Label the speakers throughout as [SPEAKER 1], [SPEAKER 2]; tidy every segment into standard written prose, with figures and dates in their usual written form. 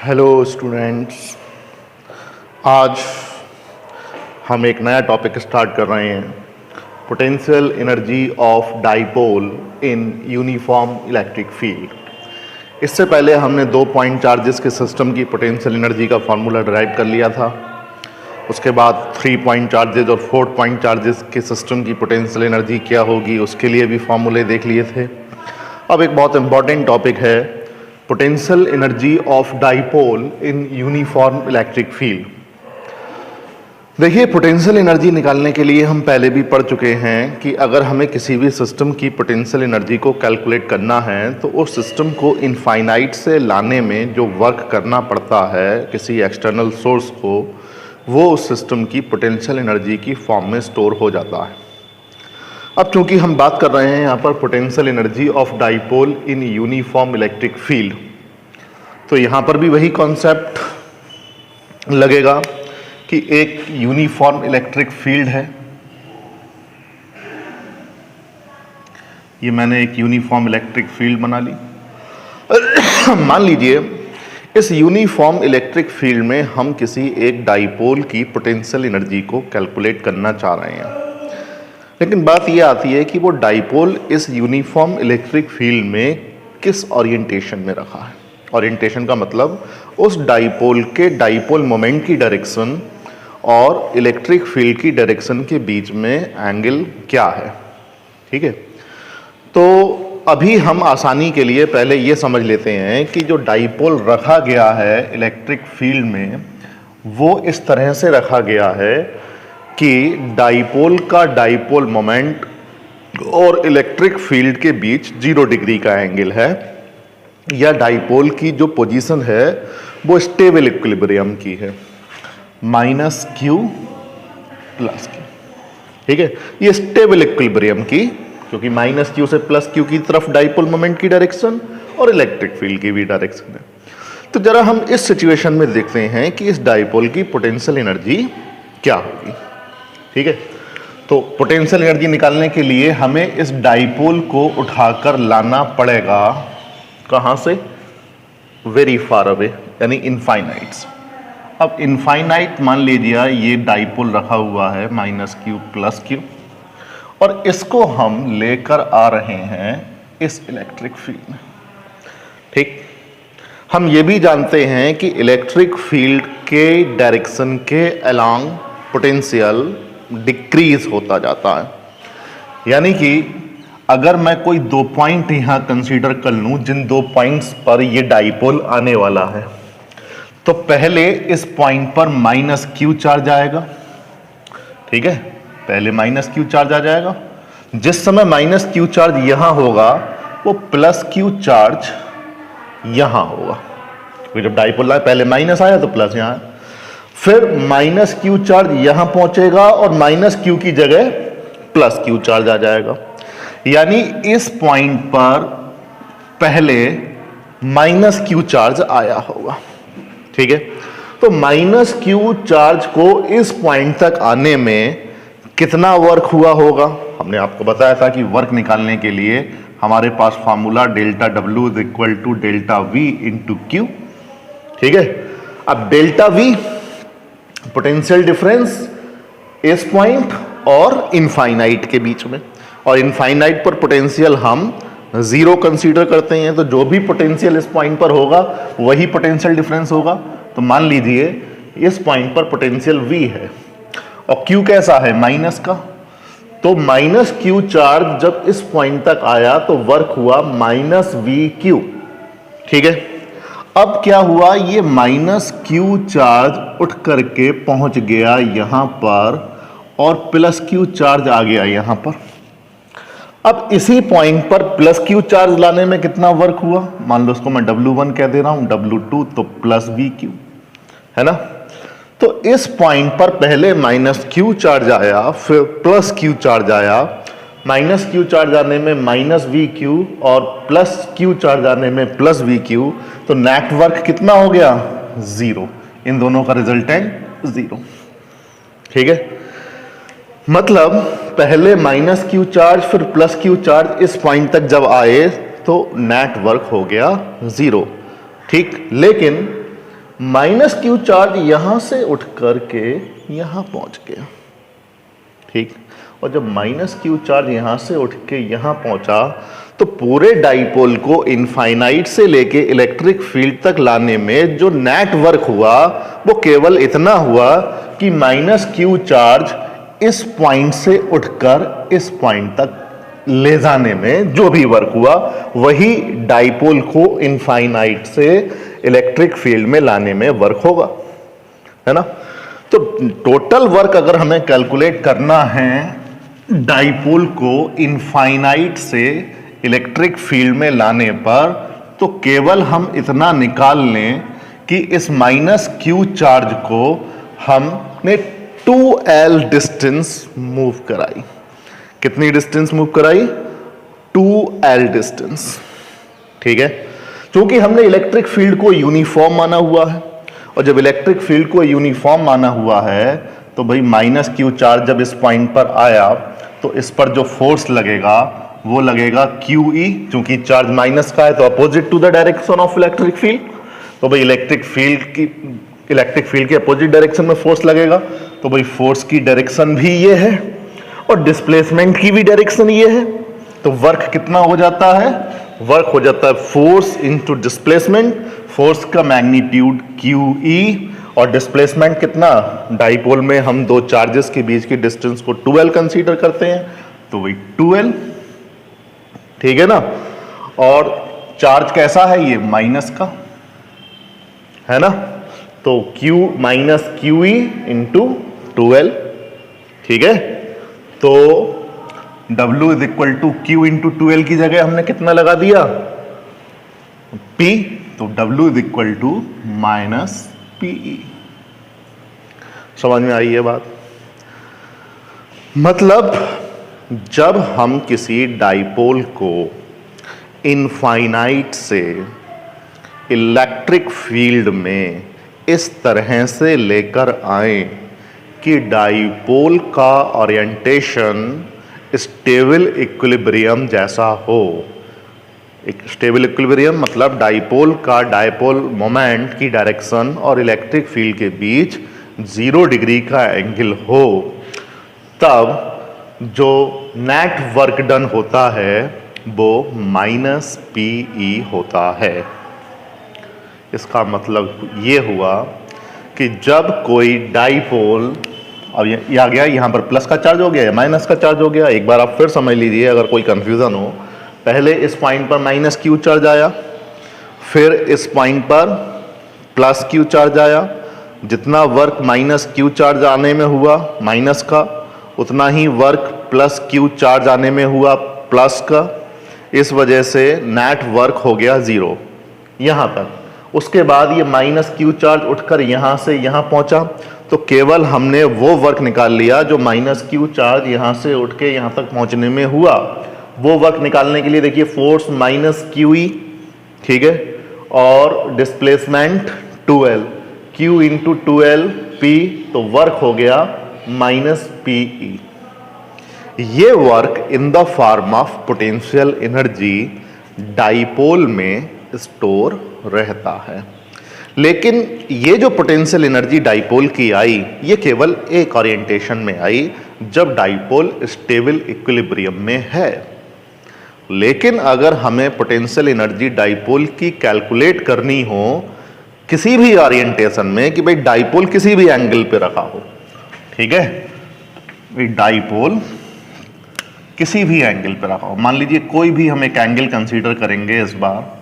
[SPEAKER 1] Hello students, आज हम एक नया टॉपिक स्टार्ट कर रहे हैं। Potential energy of dipole in uniform electric field. इससे पहले हमने 2 पॉइंट चार्जेस के सिस्टम की पोटेंशियल एनर्जी का फॉर्मूला डिराइव कर लिया था। उसके बाद 3 पॉइंट चार्जेस और 4 पॉइंट चार्जेस के सिस्टम की पोटेंशियल एनर्जी क्या होगी उसके लिए भी फॉर्मूले देख लिए थे। अब एक बहुत इंपॉर्टेंट टॉपिक है potential energy of dipole in uniform electric field. देखिए, पोटेंशियल एनर्जी निकालने के लिए हम पहले भी पढ़ चुके हैं कि अगर हमें किसी भी सिस्टम की पोटेंशियल एनर्जी को कैलकुलेट करना है तो उस सिस्टम को इनफाइनाइट से लाने में जो वर्क करना पड़ता है किसी एक्सटर्नल सोर्स को, वो उस सिस्टम की पोटेंशियल एनर्जी की फॉर्म में स्टोर हो जाता है। अब चूंकि हम बात कर रहे हैं यहाँ पर potential energy of dipole in uniform electric field, तो यहाँ पर भी वही कॉन्सेप्ट लगेगा कि एक यूनिफॉर्म इलेक्ट्रिक फील्ड है। ये मैंने एक यूनिफॉर्म इलेक्ट्रिक फील्ड बना ली। मान लीजिए इस यूनिफॉर्म इलेक्ट्रिक फील्ड में हम किसी एक डाइपोल की पोटेंशियल एनर्जी को कैलकुलेट करना चाह रहे हैं, लेकिन बात यह आती है कि वो डाइपोल इस यूनिफॉर्म इलेक्ट्रिक फील्ड में किस ओरिएंटेशन में रखा है। ओरिएंटेशन का मतलब उस डाइपोल के डाइपोल मोमेंट की डायरेक्शन और इलेक्ट्रिक फील्ड की डायरेक्शन के बीच में एंगल क्या है। ठीक है, तो अभी हम आसानी के लिए पहले ये समझ लेते हैं कि जो डाइपोल रखा गया है इलेक्ट्रिक फील्ड में वो इस तरह से रखा गया है कि डाइपोल का डाइपोल मोमेंट और इलेक्ट्रिक फील्ड के बीच 0 डिग्री का एंगल है, या डाइपोल की जो पोजीशन है वो स्टेबल इक्विलिब्रियम की है, -q + q। ठीक है, ये स्टेबल इक्विलिब्रियम की, क्योंकि -q से +q की तरफ डाइपोल मोमेंट की डायरेक्शन और इलेक्ट्रिक फील्ड की भी डायरेक्शन है। तो जरा हम इस सिचुएशन में देखते हैं कि इस डाइपोल की पोटेंशियल एनर्जी क्या होगी। ठीक है, तो पोटेंशियल एनर्जी निकालने के लिए हमें इस डाइपोल को उठाकर लाना पड़ेगा कहां से? वेरी फार अवे, यानी इनफाइनाइट्स। अब इनफाइनाइट मान लीजिए ये डाइपोल रखा हुआ है -q + q, और इसको हम लेकर आ रहे हैं इस इलेक्ट्रिक फील्ड में। ठीक, हम ये भी जानते हैं कि इलेक्ट्रिक फील्ड के डायरेक्शन के अलोंग पोटेंशियल डिक्रीज होता जाता है। यानी कि अगर मैं कोई 2 पॉइंट यहां कंसीडर कर लूं, जिन 2 पॉइंट्स पर ये डाइपोल आने वाला है, तो पहले इस पॉइंट पर -q चार्ज आएगा। ठीक है, पहले -q चार्ज आ जाएगा। जिस समय -q चार्ज यहां होगा वो +q चार्ज यहां होगा, क्योंकि जब डाइपोल आया पहले माइनस आया तो प्लस यहां, फिर -q चार्ज यहां पहुंचेगा और -q की जगह +q चार्ज आ जाएगा। यानी इस पॉइंट पर पहले -q चार्ज आया होगा। ठीक है, तो -q चार्ज को इस पॉइंट तक आने में कितना वर्क हुआ होगा? हमने आपको बताया था कि वर्क निकालने के लिए हमारे पास फॉर्मूला ΔW = ΔV × Q। ठीक है, अब ΔV पोटेंशियल डिफरेंस इस पॉइंट और इनफाइनाइट के बीच में, और इनफाइनाइट पर पोटेंशियल हम 0 कंसीडर करते हैं, तो जो भी पोटेंशियल इस पॉइंट पर होगा वही पोटेंशियल डिफरेंस होगा। तो मान लीजिए इस पॉइंट पर पोटेंशियल V है और Q कैसा है? माइनस का, तो -q चार्ज जब इस पॉइंट तक आया तो वर्क हुआ -VQ। ठीक है, अब क्या हुआ? ये -q चार्ज उठ करके पहुंच गया यहां पर और +q चार्ज आ गया यहां पर। अब इसी पॉइंट पर +q चार्ज लाने में कितना वर्क हुआ? मान लो उसको मैं W1 कह दे रहा हूं, W2 तो +VQ है ना। तो इस पॉइंट पर पहले -q चार्ज आया, फिर +q चार्ज आया। -q चार्ज आने में -VQ और +q चार्ज आने में +VQ, तो नेटवर्क कितना हो गया? 0। इन दोनों का रिजल्टेंट 0। ठीक है, मतलब पहले -q चार्ज फिर +q चार्ज इस पॉइंट तक जब आए तो नेटवर्क हो गया 0। ठीक, लेकिन माइनस क्यू चार्ज यहां से उठ करके यहां पहुंच गया, ठीक। और जब माइनस क्यू चार्ज यहां से उठ के यहां पहुंचा तो पूरे डाइपोल को इनफाइनाइट से लेके इलेक्ट्रिक फील्ड तक लाने में जो नेट वर्क हुआ वो केवल इतना हुआ कि माइनस क्यू चार्ज इस पॉइंट से उठकर इस पॉइंट तक ले जाने में जो भी वर्क हुआ वही डाइपोल को इनफाइनाइट से इलेक्ट्रिक फील्ड में लाने में वर्क होगा, है ना। तो टोटल वर्क अगर हमें कैलकुलेट करना है डाइपोल को इनफाइनाइट से इलेक्ट्रिक फील्ड में लाने पर, तो केवल हम इतना निकाल लें कि इस माइनस क्यू चार्ज को हमने 2L डिस्टेंस मूव कराई। कितनी डिस्टेंस मूव कराई? 2L डिस्टेंस, ठीक है। क्योंकि हमने इलेक्ट्रिक फील्ड को यूनिफॉर्म माना हुआ है, और जब इलेक्ट्रिक फील्ड को यूनिफॉर्म माना हुआ है तो भाई माइनस क्यू चार्ज जब इस पॉइंट पर आया तो इस पर जो फोर्स लगेगा वो लगेगा QE, क्योंकि चार्ज माइनस का है तो opposite to the direction of electric field. तो भाई इलेक्ट्रिक फील्ड के अपोजिट डायरेक्शन में फोर्स लगेगा, तो भाई फोर्स की डायरेक्शन भी ये है और डिस्प्लेसमेंट की भी डायरेक्शन ये है। तो वर्क कितना हो जाता है? वर्क हो जाता है फोर्स इनटू डिस्प्लेसमेंट, फोर्स का मैग्नीट्यूड QE और डिस्प्लेसमेंट कितना? डाइपोल में हम दो चार्जेस के बीच की डिस्टेंस को 2L कंसीडर करते हैं, तो वही 2L, ठीक है ना। और चार्ज कैसा है? ये माइनस का है ना, तो Q minus QE into 2L, ठीक है। तो W is equal to Q into 2L की जगह हमने कितना लगा दिया? P, तो W is equal to minus PE। समझ में आई ये बात? मतलब जब हम किसी डाइपोल को इनफाइनाइट से इलेक्ट्रिक फील्ड में इस तरह से लेकर आए कि डाइपोल का ओरिएंटेशन स्टेबल इक्विलिब्रियम जैसा हो। एक स्टेबल इक्विलिब्रियम मतलब डाइपोल का डाइपोल मोमेंट की डायरेक्शन और इलेक्ट्रिक फील्ड के बीच 0 डिग्री का एंगल हो, तब जो नेट वर्क डन होता है वो माइनस PE होता है। इसका मतलब ये हुआ कि जब कोई डाइपोल, अब ये आ गया, यहाँ पर प्लस का चार्ज हो गया या माइनस का चार्ज हो गया, एक बार आप फिर समझ लीजिए अगर कोई कंफ्यूजन हो। पहले इस पॉइंट पर माइनस क्यू चार्ज आया, फिर इस पॉइंट पर प्लस क्यू चार्ज आया। जितना वर्क माइनस क्यू चार्ज आने में हुआ माइनस का, उतना ही वर्क प्लस क्यू चार्ज आने में हुआ प्लस का। इस वजह से नेट वर्क हो गया 0 यहाँ तक। उसके बाद ये माइनस क्यू चार्ज उठकर यहाँ से यहाँ पहुँचा, तो केवल हमने वो वर्क निकाल लिया जो माइनस क्यू चार्ज यहाँ से उठ के यहाँ तक पहुँचने में हुआ। वो वर्क निकालने के लिए देखिए फोर्स माइनस QE, ठीक है, और displacement 2L, Q into 2L P, तो वर्क हो गया माइनस PE। ये work in the form of potential energy dipole में स्टोर रहता है। लेकिन ये जो पोटेंशियल एनर्जी डाइपोल की आई, ये केवल एक ओरिएंटेशन में आई जब डाइपोल स्टेबल इक्विलिब्रियम में है। लेकिन अगर हमें पोटेंशियल एनर्जी डाइपोल की कैलकुलेट करनी हो किसी भी ओरिएंटेशन में, कि भाई डाइपोल किसी भी एंगल पे रखा हो, ठीक है, डाइपोल किसी भी एंगल पे रखा हो, मान लीजिए कोई भी हम एक एंगल कंसीडर करेंगे इस बार,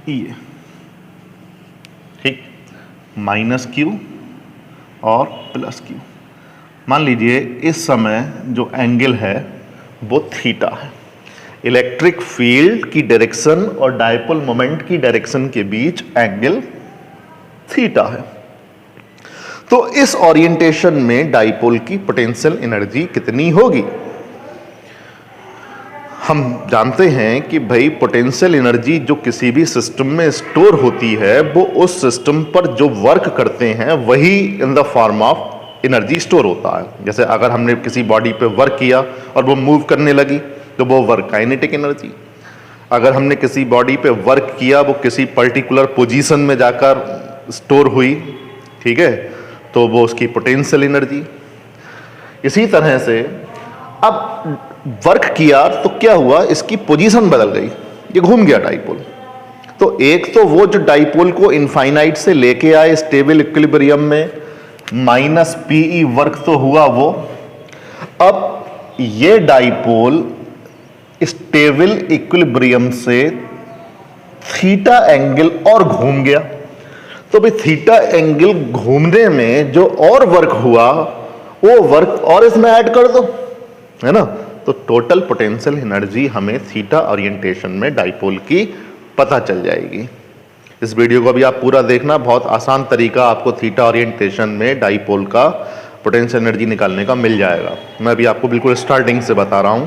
[SPEAKER 1] ये ठीक, माइनस Q और प्लस Q। मान लीजिए इस समय जो एंगल है वो थीटा है। इलेक्ट्रिक फील्ड की डायरेक्शन और डाइपोल मोमेंट की डायरेक्शन के बीच एंगल थीटा है। तो इस ओरिएंटेशन में डाइपोल की पोटेंशियल एनर्जी कितनी होगी? हम जानते हैं कि भाई पोटेंशियल एनर्जी जो किसी भी सिस्टम में स्टोर होती है वो उस सिस्टम पर जो वर्क करते हैं वही in the form of energy store होता है। जैसे अगर हमने किसी बॉडी पे वर्क किया और वो मूव करने लगी तो वो वर्क काइनेटिक एनर्जी। अगर हमने किसी बॉडी पे वर्क किया, वो किसी पर्टिकुलर पोजीशन में जाकर स्टोर हुई, ठीक है, तो वो उसकी पोटेंशियल एनर्जी। इसी तरह से अब वर्क किया तो क्या हुआ, इसकी पोजीशन बदल गई, ये घूम गया डाइपोल। तो एक तो वो जो डाइपोल को इनफाइनाइट से लेके आए स्टेबल इक्विलिब्रियम में, माइनस पीई वर्क तो हुआ वो। अब ये डाइपोल स्टेबल इक्विलिब्रियम से थीटा एंगल और घूम गया। तो भाई थीटा एंगल घूमने में जो और वर्क हुआ, वो वर्क और इसमें ऐड कर दो, है ना। तो टोटल पोटेंशियल एनर्जी हमें थीटा ओरिएंटेशन में डाइपोल की पता चल जाएगी। इस वीडियो को भी आप पूरा देखना, बहुत आसान तरीका आपको थीटा ओरिएंटेशन में डाइपोल का पोटेंशियल एनर्जी निकालने का मिल जाएगा। मैं अभी आपको बिल्कुल स्टार्टिंग से बता रहा हूं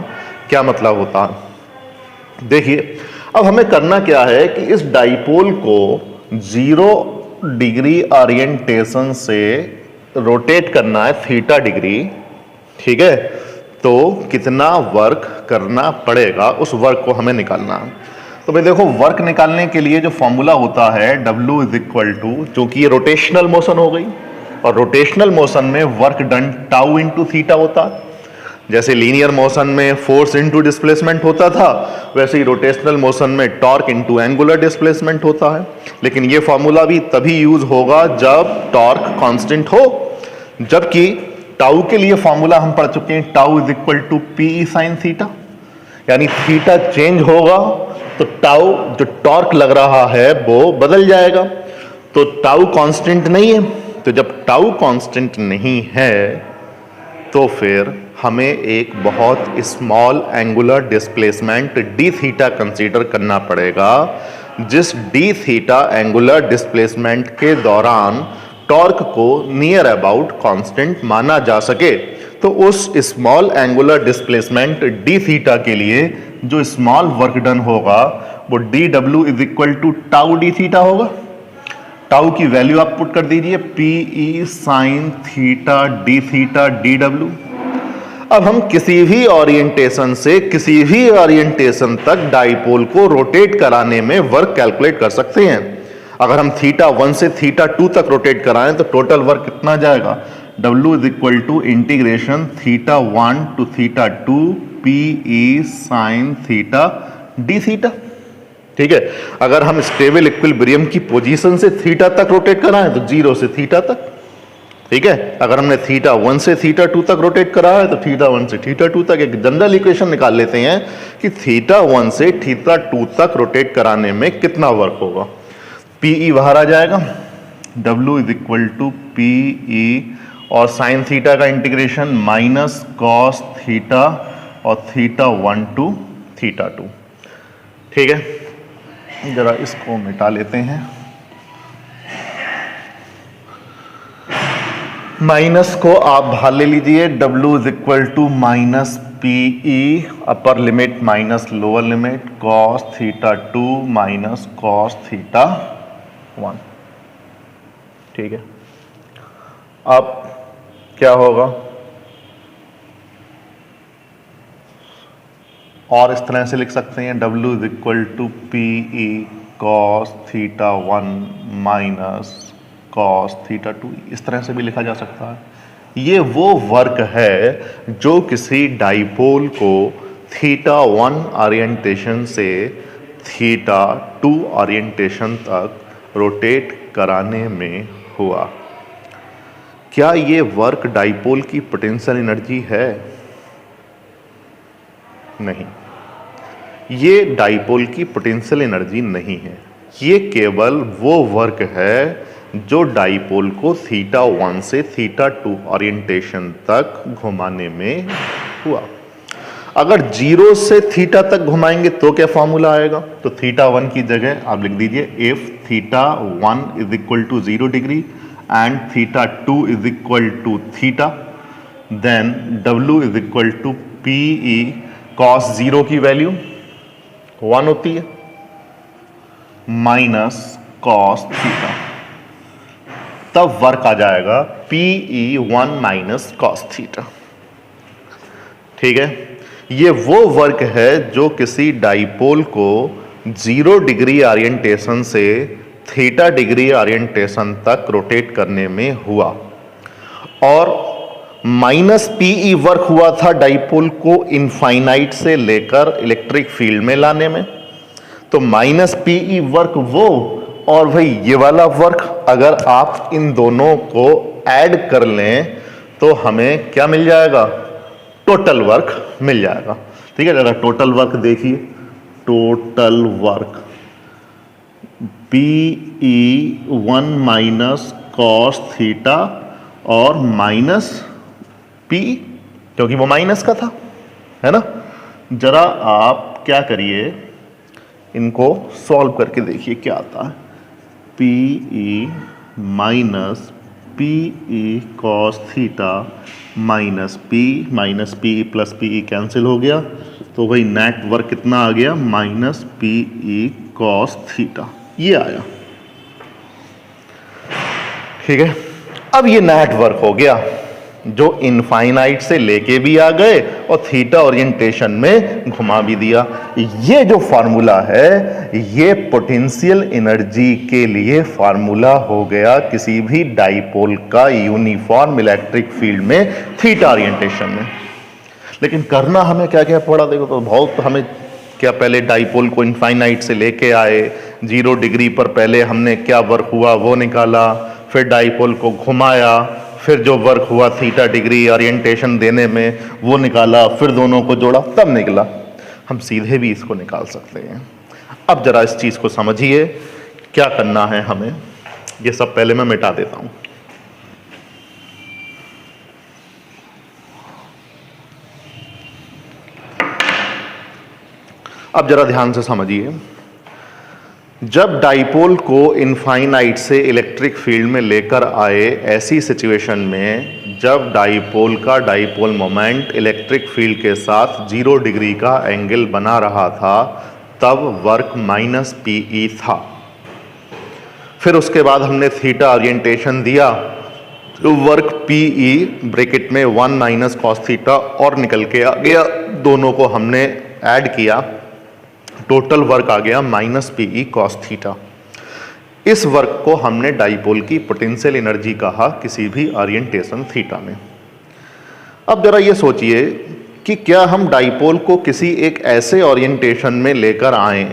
[SPEAKER 1] क्या मतलब होता है। देखिए, अब हमें करना क्या है कि इस डाइपोल को 0 डिग्री ओरिएंटेशन से रोटेट करना है थीटा डिग्री, ठीक है। तो कितना वर्क करना पड़ेगा, उस वर्क को हमें निकालना है। तो भाई देखो, वर्क निकालने के लिए जो फॉर्मूला होता है W इज इक्वल टू, चूंकि ये रोटेशनल मोशन हो गई और रोटेशनल मोशन में work done tau into theta होता है। जैसे लीनियर मोशन में फोर्स इंटू डिस्प्लेसमेंट होता था, वैसे ही रोटेशनल मोशन में टॉर्क इंटू एंगुलर डिस्प्लेसमेंट होता है। लेकिन ये फॉर्मूला भी तभी यूज होगा जब टॉर्क कांस्टेंट हो, जबकि टाउ के लिए फॉर्मूला हम पढ़ चुके हैं, tau is equal to P sine theta, यानी थीटा चेंज होगा तो टाउ जो टॉर्क लग रहा है वो बदल जाएगा। तो टाउ कांस्टेंट नहीं है, तो जब टाउ कांस्टेंट नहीं है तो फिर हमें एक बहुत small angular displacement d theta consider करना पड़ेगा, जिस डी थीटा एंगुलर डिस्प्लेसमेंट के दौरान टॉर्क को नियर अबाउट कांस्टेंट माना जा सके। तो उस small angular displacement d theta के लिए जो स्मॉल वर्क डन होगा वो d W is equal to tau d theta होगा। टाउ की वैल्यू आप पुट कर दीजिए, P E sine theta d theta d W. अब हम किसी भी ओरिएंटेशन से किसी भी ओरिएंटेशन तक डाइपोल को रोटेट कराने में वर्क कैलकुलेट कर सकते हैं। अगर हम थीटा 1 से थीटा 2 तक रोटेट कराएं तो टोटल वर्क कितना जाएगा, W is equal to integration theta 1 to theta 2 P E sine theta d theta, ठीक है। अगर हम स्टेबल इक्विलिब्रियम की पोजीशन से थीटा तक रोटेट कराएं तो 0 से थीटा तक, ठीक है। अगर हमने थीटा 1 से थीटा 2 तक रोटेट करा है तो थीटा 1 से थीटा 2 तक एक जनरल इक्वेशन निकाल लेते हैं कि थीटा 1 से थीटा 2 तक रोटेट कराने में कितना वर्क होगा। पीई बाहर आ जाएगा, W is equal to PE और साइन थीटा का इंटीग्रेशन माइनस कॉस थीटा और थीटा 1 टू थीटा 2, ठीक है। जरा इसको मिटा लेते हैं, माइनस को आप बाहर ले लीजिए, W is equal to minus PE upper limit minus lower limit cos theta 2 minus cos theta 1, ठीक है। अब क्या होगा, और इस तरह से लिख सकते हैं, W is equal to PE cos theta 1 minus cos theta 2, इस तरह से भी लिखा जा सकता है। ये वो वर्क है जो किसी डाइपोल को थीटा 1 ओरिएंटेशन से थीटा 2 ओरिएंटेशन तक रोटेट कराने में हुआ। क्या ये वर्क डाइपोल की पोटेंशियल एनर्जी है? नहीं, ये डाइपोल की पोटेंशियल एनर्जी नहीं है। ये केवल वो वर्क है जो डाइपोल को थीटा 1 से थीटा 2 ओरिएंटेशन तक घुमाने में हुआ। अगर 0 से थीटा तक घुमाएंगे तो क्या फॉर्मूला आएगा, तो थीटा 1 की जगह आप लिख दीजिए if theta 1 is equal to 0 degree and theta 2 is equal to theta, then W is equal to PE cos 0 की वैल्यू 1 होती है माइनस कॉस थीटा, तब वर्क आ जाएगा पीई 1 माइनस कॉस थीटा, ठीक है। ये वो वर्क है जो किसी डाइपोल को 0 डिग्री ओरिएंटेशन से थीटा डिग्री ओरिएंटेशन तक रोटेट करने में हुआ, और माइनस पीई वर्क हुआ था डाइपोल को इनफाइनाइट से लेकर इलेक्ट्रिक फील्ड में लाने में। तो माइनस पीई वर्क वो, और भाई ये वाला वर्क अगर आप इन दोनों को ऐड कर लें तो हमें क्या मिल जाएगा? टोटल वर्क मिल जाएगा। ठीक है, जरा टोटल वर्क देखिए। Total work PE1 minus cos theta और माइनस P, क्योंकि वो माइनस का था, है ना। जरा आप क्या करिए, इनको सॉल्व करके देखिए क्या आता है। PE minus PE cos theta minus PE plus PE cancel हो गया, तो वही नेट वर्क कितना आ गया? माइनस PE कॉस थीटा, ये आया। ठीक है, अब ये नेट वर्क हो गया जो इनफाइनाइट से लेके भी आ गए और थीटा ओरिएंटेशन में घुमा भी दिया। ये जो फार्मूला है ये पोटेंशियल एनर्जी के लिए फार्मूला हो गया किसी भी डाइपोल का यूनिफॉर्म इलेक्ट्रिक फील्ड में थीटा ओरिएंटेशन में। लेकिन करना हमें क्या क्या पड़ा? देखो तो बहुत हमें क्या, पहले डाइपोल को इनफाइनाइट से लेके आए, 0 डिग्री पर पहले हमने क्या वर्क हुआ वो निकाला, फिर डाइपोल को घुमाया, फिर जो वर्क हुआ थीटा डिग्री ओरिएंटेशन देने में वो निकाला, फिर दोनों को जोड़ा, तब निकला। हम सीधे भी इसको निकाल सकते हैं। अब जरा इस चीज को समझिए, क्या करना है हमें। ये सब पहले मैं मिटा देता हूं। अब जरा ध्यान से समझिए, जब डाइपोल को इनफाइनाइट से इलेक्ट्रिक फील्ड में लेकर आए, ऐसी सिचुएशन में जब डाइपोल का डाइपोल मोमेंट इलेक्ट्रिक फील्ड के साथ 0 डिग्री का एंगल बना रहा था, तब वर्क माइनस PE था। फिर उसके बाद हमने थीटा ओरिएंटेशन दिया, तो वर्क PE ब्रैकेट में 1 माइनस कॉस थीटा और निकल के आ गया, दोनों को हमने ऐड किया, टोटल वर्क आ गया माइनस PE कॉस थीटा। इस वर्क को हमने डाइपोल की पोटेंशियल एनर्जी कहा किसी भी ओरिएंटेशन थीटा में। अब जरा ये सोचिए कि क्या हम डाइपोल को किसी एक ऐसे ओरिएंटेशन में लेकर आए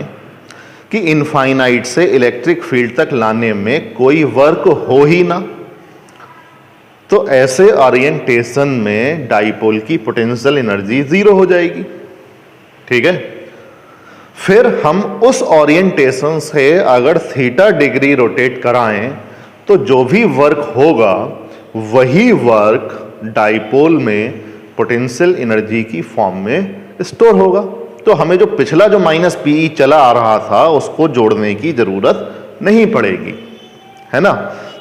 [SPEAKER 1] कि इनफाइनाइट से इलेक्ट्रिक फील्ड तक लाने में कोई वर्क हो ही ना, तो ऐसे ओरिएंटेशन में डाइपोल की पोटेंशियल एनर्जी 0 हो जाएगी। ठीक है, फिर हम उस ओरिएंटेशन से अगर थीटा डिग्री रोटेट कराएं तो जो भी वर्क होगा वही वर्क डाइपोल में पोटेंशियल एनर्जी की फॉर्म में स्टोर होगा। तो हमें जो पिछला जो माइनस PE चला आ रहा था उसको जोड़ने की जरूरत नहीं पड़ेगी, है ना।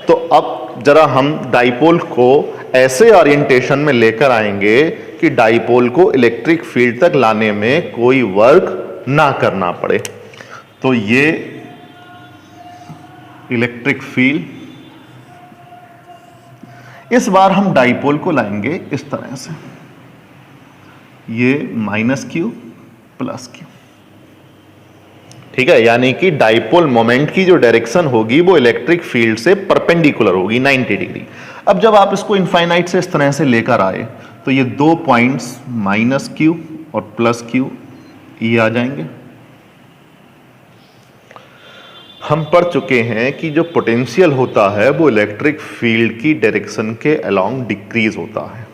[SPEAKER 1] तो अब जरा हम डाइपोल को ऐसे ओरिएंटेशन में लेकर आएंगे कि डाइपोल को इलेक्ट्रिक फील्ड तक लाने में कोई वर्क ना करना पड़े। तो ये इलेक्ट्रिक फील्ड, इस बार हम डाइपोल को लाएंगे इस तरह से, ये माइनस Q प्लस Q। ठीक है, यानी कि डाइपोल मोमेंट की जो डायरेक्शन होगी वो इलेक्ट्रिक फील्ड से परपेंडिकुलर होगी 90 डिग्री। अब जब आप इसको इनफाइनाइट से इस तरह से लेकर आए तो ये 2 पॉइंट्स माइनस Q और प्लस Q ये आ जाएंगे। हम पढ़ चुके हैं कि जो पोटेंशियल होता है वो इलेक्ट्रिक फील्ड की डायरेक्शन के अलोंग डिक्रीज होता है।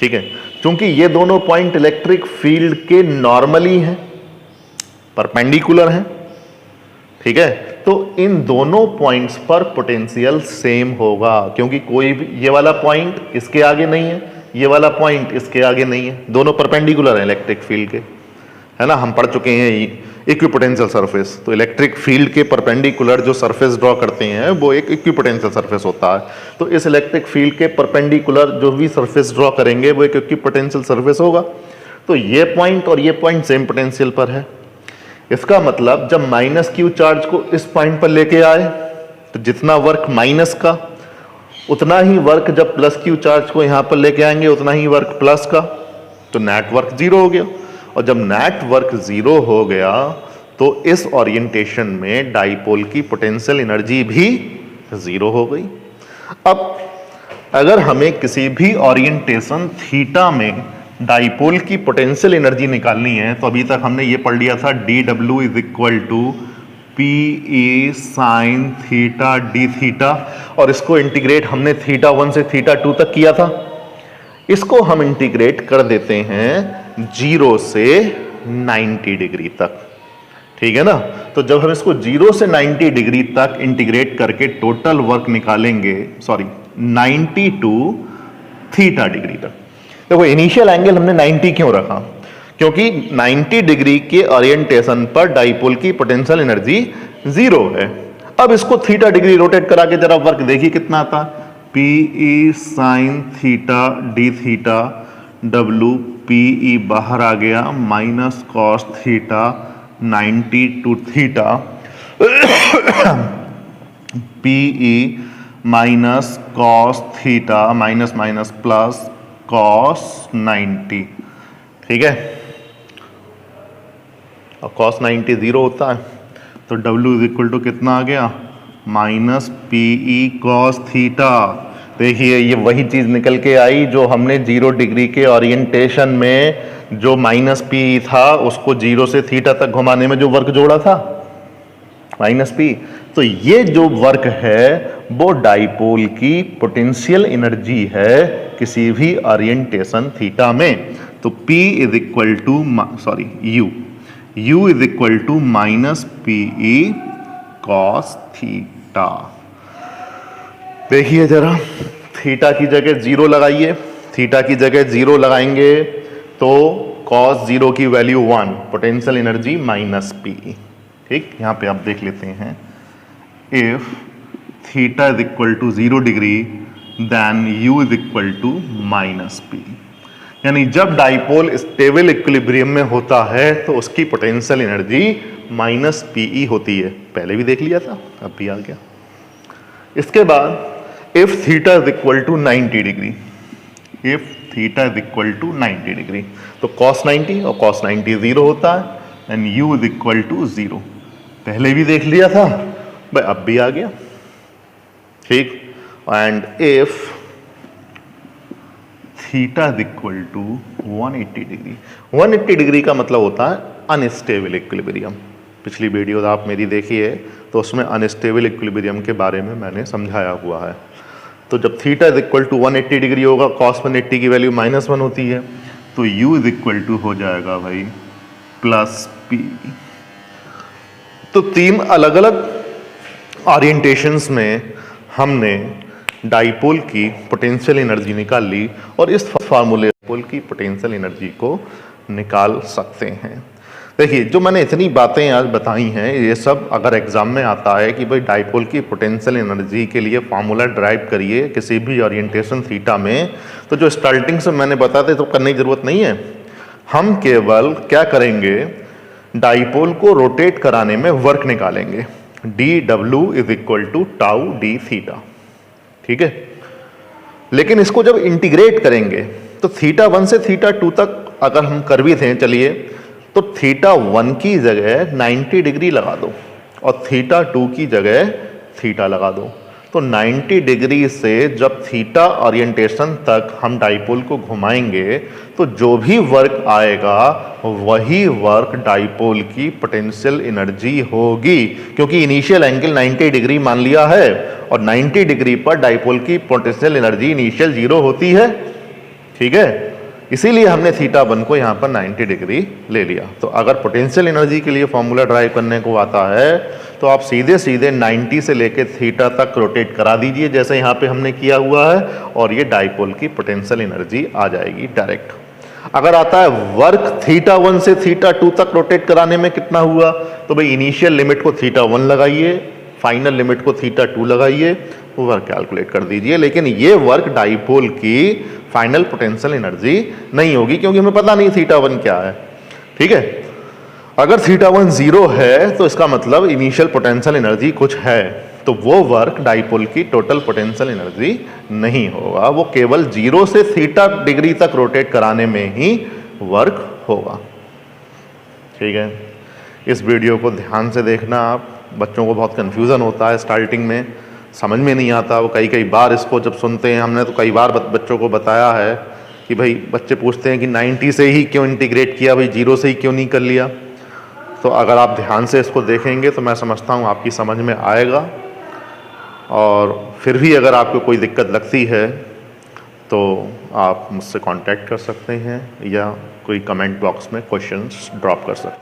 [SPEAKER 1] ठीक है, क्योंकि ये दोनों पॉइंट इलेक्ट्रिक फील्ड के नॉर्मली हैं, परपेंडिकुलर हैं। ठीक है, तो इन दोनों पॉइंट्स पर पोटेंशियल सेम होगा, क्योंकि कोई भी ये वाला पॉइंट इसके आगे नहीं है, ये वाला पॉइंट इसके आगे नहीं है, दोनों परपेंडिकुलर हैं इलेक्ट्रिक फील्ड के, है ना। हम पढ़ चुके हैं इक्विपोटेंशियल सरफेस, तो इलेक्ट्रिक फील्ड के परपेंडिकुलर जो सरफेस ड्रॉ करते हैं वो एक इक्विपोटेंशियल सरफेस होता है। तो इस इलेक्ट्रिक फील्ड के परपेंडिकुलर जो भी सरफेस ड्रॉ करेंगे वो एक इक्विपोटेंशियल सरफेस होगा। तो ये पॉइंट और ये पॉइंट सेम पोटेंशियल पर है। इसका मतलब जब माइनस Q चार्ज को इस पॉइंट पर लेके आए तो जितना वर्क माइनस का उतना ही वर्क जब प्लस Q चार्ज को यहां पर लेके आएंगे उतना ही वर्क प्लस का। तो नेटवर्क जीरो हो गया, और जब नेटवर्क जीरो हो गया तो इस ओरिएंटेशन में डाइपोल की पोटेंशियल एनर्जी भी जीरो हो गई। अब अगर हमें किसी भी ओरिएंटेशन थीटा में डाइपोल की पोटेंशियल एनर्जी निकालनी है, तो अभी तक हमने ये पढ़ लिया था dw is equal to P A sine theta d theta, और इसको इंटीग्रेट हमने थीटा 1 से थीटा 2 तक किया था। इसको हम इंटीग्रेट कर देते हैं 0 से 90 डिग्री तक, ठीक है ना। तो जब हम इसको 0 से 90 डिग्री तक इंटीग्रेट करके टोटल वर्क निकालेंगे, 90 टू थीटा डिग्री तक। देखो इनिशियल एंगल हमने 90 क्यों रखा, क्योंकि 90 डिग्री के ओरिएंटेशन पर डाइपोल की पोटेंशियल एनर्जी जीरो है। अब इसको थीटा डिग्री रोटेट करा के जरा वर्क देखिए कितना आता, P E sine theta d theta, W P E बाहर आ गया, minus cos theta 90 to theta, P E minus cos theta minus minus plus cos 90, ठीक है। और कॉस 90 जीरो होता है, तो W इज इक्वल टू कितना आ गया, minus P E cos theta. देखिए ये वही चीज निकल के आई जो हमने 0 डिग्री के ओरिएंटेशन में जो माइनस पी था उसको 0 से थीटा तक घुमाने में जो वर्क जोड़ा था, माइनस पी। तो ये जो वर्क है वो डाइपोल की पोटेंशियल एनर्जी है किसी भी ओरिएंटेशन थीटा में। तो P is equal to U is equal to minus P E cos theta. देखिए जरा, थीटा की जगह 0 लगाइए, थीटा की जगह 0 लगाएंगे तो कॉस 0 की value 1, potential energy minus P, ठीक। यहां पे आप देख लेते हैं, if theta is equal to 0 degree then U is equal to minus P. यानी जब डाइपोल स्टेबल इक्विलिब्रियम में होता है तो उसकी पोटेंशियल एनर्जी माइनस पीई होती है। पहले भी देख लिया था, अब भी आ गया। इसके बाद if theta is equal to 90 degree, if theta is equal to 90 degree, तो cos 90 और cos 90 जीरो होता है and U is equal to 0। पहले भी देख लिया था भाई, अब भी आ गया, ठीक। And if theta is equal to 180 degree, 180 degree का मतलब होता है अनस्टेबल इक्विलिब्रियम। पिछली वीडियो आप मेरी देखी है तो उसमें अनस्टेबल इक्विलिब्रियम के बारे में मैंने समझाया हुआ है। तो जब theta is equal to 180 degree होगा, cos 180 की वैल्यू -1 होती है, तो U इज इक्वल टू हो जाएगा भाई प्लस पी। तो 3 अलग अलग ओरिएंटेशंस में हमने डाइपोल की पोटेंशियल एनर्जी निकाल ली और इस फार्मूले डाइपोल की पोटेंशियल एनर्जी को निकाल सकते हैं। देखिए जो मैंने इतनी बातें आज बताई हैं, ये सब अगर एग्जाम में आता है कि भाई डाइपोल की पोटेंशियल एनर्जी के लिए फार्मूला ड्राइव करिए किसी भी ओरिएंटेशन थीटा में, तो जो स्टार्टिंग से मैंने बताते तो करने की जरूरत नहीं है। हम केवल क्या करेंगे, डाइपोल को रोटेट कराने में वर्क निकालेंगे, dw is equal to tau d theta, ठीक है। लेकिन इसको जब इंटीग्रेट करेंगे तो थीटा 1 से थीटा 2 तक अगर हम कर भी थे, चलिए, तो थीटा 1 की जगह 90 डिग्री लगा दो और थीटा 2 की जगह थीटा लगा दो। तो 90 डिग्री से जब थीटा ओरिएंटेशन तक हम डाइपोल को घुमाएंगे तो जो भी वर्क आएगा वही वर्क डाइपोल की पोटेंशियल एनर्जी होगी, क्योंकि इनिशियल एंगल 90 डिग्री मान लिया है और 90 डिग्री पर डाइपोल की पोटेंशियल एनर्जी इनिशियल 0 होती है, ठीक है। इसीलिए हमने थीटा 1 को यहाँ पर 90 डिग्री ले लिया। तो अगर पोटेंशियल एनर्जी के लिए फॉर्मूला ड्राइव करने को आता है तो आप सीधे सीधे 90 से लेके थीटा तक रोटेट करा दीजिए जैसे यहाँ पे हमने किया हुआ है, और ये डाइपोल की पोटेंशियल एनर्जी आ जाएगी डायरेक्ट। अगर आता है वर्क थीटा 1 से थीटा 2 तक रोटेट कराने में कितना हुआ, तो भाई इनिशियल लिमिट को थीटा 1 लगाइए, फाइनल लिमिट को थीटा 2 लगाइए, वर्क कैलकुलेट कर दीजिए। लेकिन ये वर्क डाइपोल की फाइनल पोटेंशियल एनर्जी नहीं होगी, क्योंकि हमें पता नहीं थीटा 1 क्या है, ठीक है। अगर थीटा 1 0 है तो इसका मतलब इनिशियल पोटेंशियल एनर्जी कुछ है, तो वो वर्क डाइपोल की टोटल पोटेंशियल एनर्जी नहीं होगा, वो केवल 0 से थीटा डिग्री तक रोटेट कराने में ही वर्क होगा। ठीक है, इस वीडियो को ध्यान से देखना आप। बच्चों को बहुत कन्फ्यूज़न होता है, स्टार्टिंग में समझ में नहीं आता। वो कई बार इसको जब सुनते हैं, हमने तो कई बार बच्चों को बताया है कि भाई, बच्चे पूछते हैं कि 90 से ही क्यों इंटीग्रेट किया, भाई 0 से ही क्यों नहीं कर लिया। तो अगर आप ध्यान से इसको देखेंगे तो मैं समझता हूँ आपकी समझ में आएगा। और फिर भी अगर आपको कोई दिक्कत लगती है तो आप मुझसे कांटेक्ट कर सकते हैं या कोई कमेंट बॉक्स में क्वेश्चंस ड्रॉप कर सकते हैं।